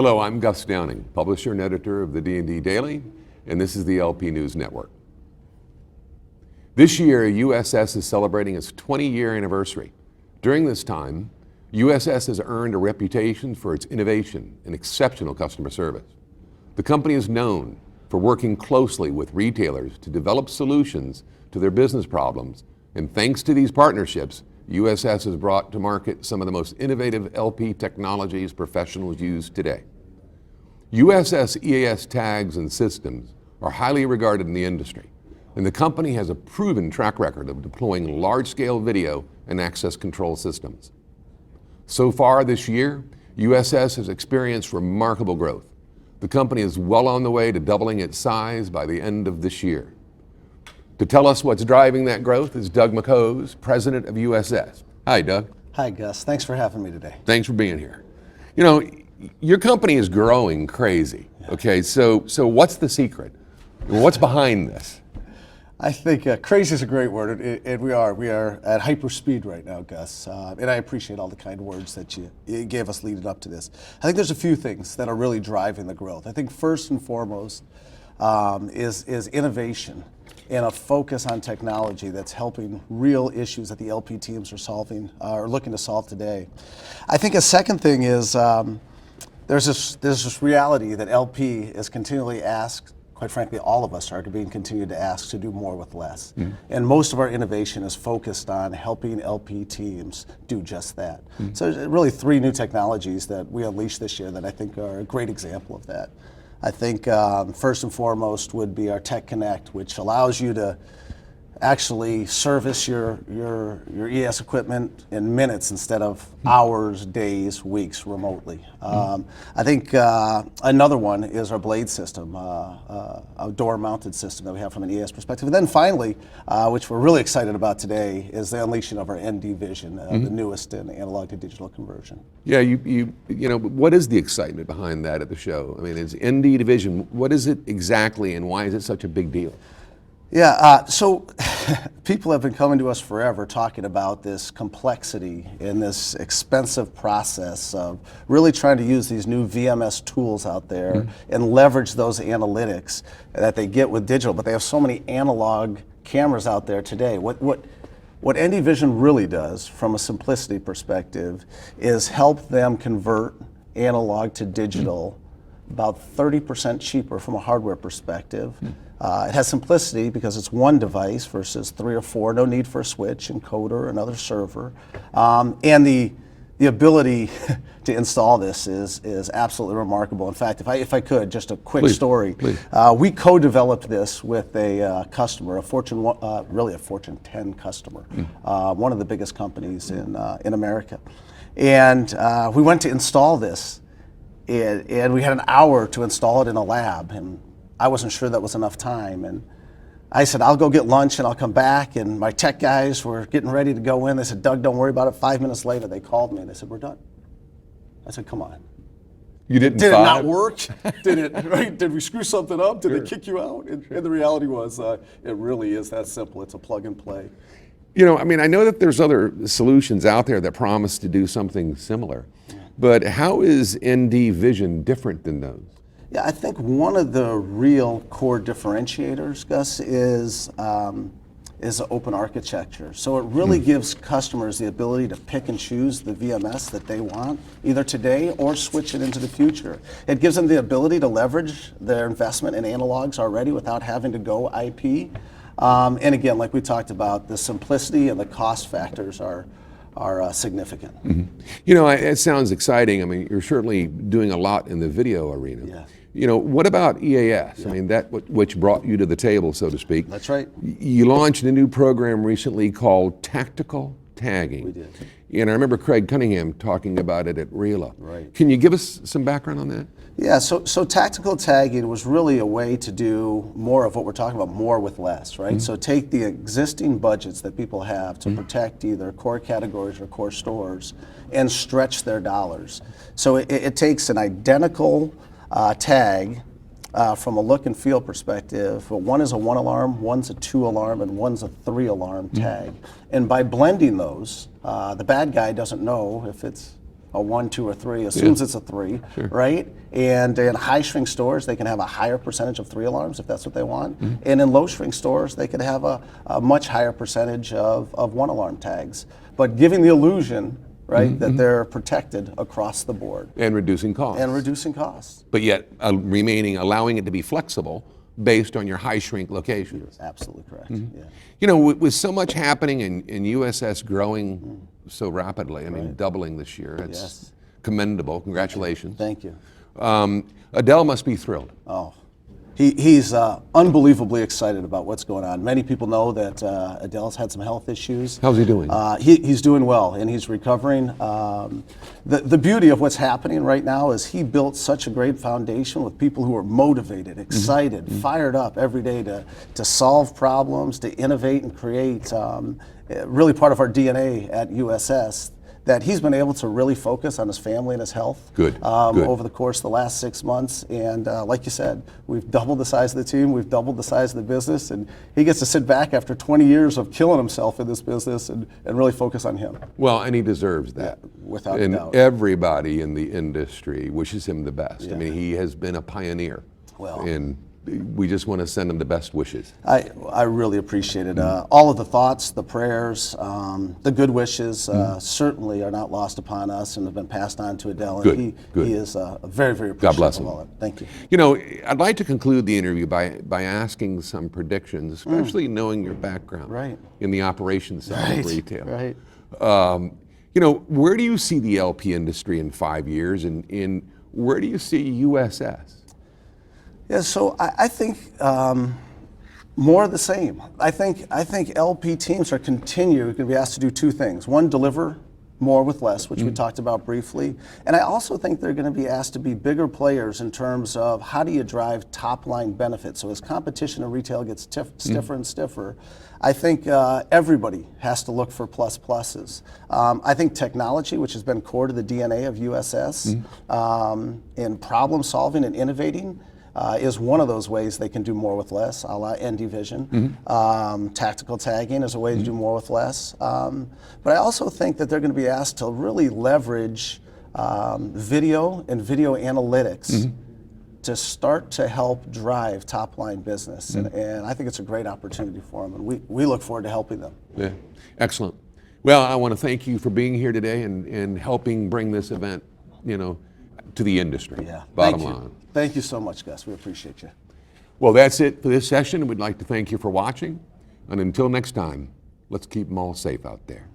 Hello, I'm Gus Downing, publisher and editor of the D&D Daily, and this is the LP News Network. This year, USS is celebrating its 20-year anniversary. During this time, USS has earned a reputation for its innovation and exceptional customer service. The company is known for working closely with retailers to develop solutions to their business problems, and thanks to these partnerships, USS has brought to market some of the most innovative LP technologies professionals use today. USS EAS tags and systems are highly regarded in the industry, and the company has a proven track record of deploying large-scale video and access control systems. So far this year, USS has experienced remarkable growth. The company is well on the way to doubling its size by the end of this year. To tell us what's driving that growth is Doug McHose, president of USS. Hi, Doug. Hi, Gus. Thanks for having me today. Thanks for being here. You know, your company is growing crazy, okay? So what's the secret? What's behind this? I think crazy is a great word, and we are at hyper speed right now, Gus. And I appreciate all the kind words that you gave us leading up to this. I think there's a few things that are really driving the growth. I think first and foremost is innovation and a focus on technology that's helping real issues that the LP teams are solving or looking to solve today. I think a second thing is there's this reality that LP is continually asked. Quite frankly, all of us are being continued to ask to do more with less. And most of our innovation is focused on helping LP teams do just that. So there's really three new technologies that we unleashed this year that I think are a great example of that. I think first and foremost would be our Tech Connect, which allows you to actually service your EAS equipment in minutes instead of hours, days, weeks remotely. I think another one is our Blade system, a door-mounted system that we have from an EAS perspective. And then finally, which we're really excited about today, is the unleashing of our NDVision, the newest in analog to digital conversion. Yeah, you know, what is the excitement behind that at the show? I mean, it's NDVision. What is it exactly, and why is it such a big deal? Yeah, so people have been coming to us forever talking about this complexity and this expensive process of really trying to use these new VMS tools out there and leverage those analytics that they get with digital, but they have so many analog cameras out there today. What NDVision really does from a simplicity perspective is help them convert analog to digital about 30% cheaper from a hardware perspective. It has simplicity because it's one device versus 3 or 4, no need for a switch, encoder, another server. And the ability to install this is absolutely remarkable. In fact, if I could, just a quick story. Please. We co-developed this with a customer, really a Fortune 10 customer, one of the biggest companies in America. And we went to install this, and we had an hour to install it in a lab, and I wasn't sure that was enough time. And I said, I'll go get lunch and I'll come back. And my tech guys were getting ready to go in. They said, Doug, don't worry about it. 5 minutes later, they called me and they said, we're done. I said, come on. You didn't Did it not work? Did we screw something up? Did they kick you out? And the reality was, it really is that simple. It's a plug and play. You know, I mean, I know that there's other solutions out there that promise to do something similar, but how is NDVision different than those? Yeah, I think one of the real core differentiators, Gus, is open architecture. So it really gives customers the ability to pick and choose the VMS that they want, either today or switch it into the future. It gives them the ability to leverage their investment in analogs already without having to go IP. And again, like we talked about, the simplicity and the cost factors are significant. You know, it sounds exciting. I mean, you're certainly doing a lot in the video arena. Yeah. You know, what about EAS? I mean, which brought you to the table, so to speak. That's right. You launched a new program recently called Tactical Tagging. We did. And I remember Craig Cunningham talking about it at RELA. Right. Can you give us some background on that? Yeah, so tactical tagging was really a way to do more of what we're talking about, more with less, right? So take the existing budgets that people have to protect either core categories or core stores and stretch their dollars. So it takes an identical tag from a look and feel perspective, but one is a 1 alarm, one's a 2 alarm, and one's a 3 alarm tag. And by blending those, the bad guy doesn't know if it's a 1, 2, or 3 as soon as it's a 3, right? And in high shrink stores, they can have a higher percentage of 3 alarms if that's what they want. And in low shrink stores, they could have a much higher percentage of 1 alarm tags. But giving the illusion, right, that they're protected across the board. And reducing costs. And reducing costs. But yet allowing it to be flexible based on your high shrink locations. Absolutely correct. Yeah. You know, with so much happening and USS growing so rapidly, I mean, doubling this year, it's commendable. Congratulations. Thank you. Adele must be thrilled. Oh, he's unbelievably excited about what's going on. Many people know that Adele's had some health issues. How's he doing? He's doing well, and he's recovering. The beauty of what's happening right now is he built such a great foundation with people who are motivated, excited, fired up every day to solve problems, to innovate and create. Really part of our DNA at USS, that he's been able to really focus on his family and his health. Good. Over the course of the last 6 months. And like you said, we've doubled the size of the team, we've doubled the size of the business, and he gets to sit back after 20 years of killing himself in this business and really focus on him. Well, and he deserves that. Yeah, without a doubt. And everybody in the industry wishes him the best. Yeah. I mean, he has been a pioneer. Well. And we just want to send him the best wishes. I really appreciate it. All of the thoughts, the prayers, the good wishes certainly are not lost upon us and have been passed on to Adele. And he is very, very appreciative. God bless him. Of all of it. Thank you. You know, I'd like to conclude the interview by asking some predictions, especially knowing your background in the operations side of retail. Right. You know, where do you see the LP industry in 5 years, and where do you see USS? Yeah, so I think more of the same. I think LP teams are going to be asked to do 2 things. One, deliver more with less, which we talked about briefly. And I also think they're going to be asked to be bigger players in terms of how do you drive top line benefits. So as competition in retail gets stiffer and stiffer, I think everybody has to look for pluses. I think technology, which has been core to the DNA of USS, in problem solving and innovating, is one of those ways they can do more with less, a la NDVision. Tactical tagging is a way to do more with less. But I also think that they're going to be asked to really leverage video and video analytics to start to help drive top-line business. And I think it's a great opportunity for them, and we look forward to helping them. Yeah, excellent. Well, I want to thank you for being here today and helping bring this event, you know, to the industry. Yeah. Bottom line. Thank you so much, Gus. We appreciate you. Well, that's it for this session. We'd like to thank you for watching. And until next time, let's keep them all safe out there.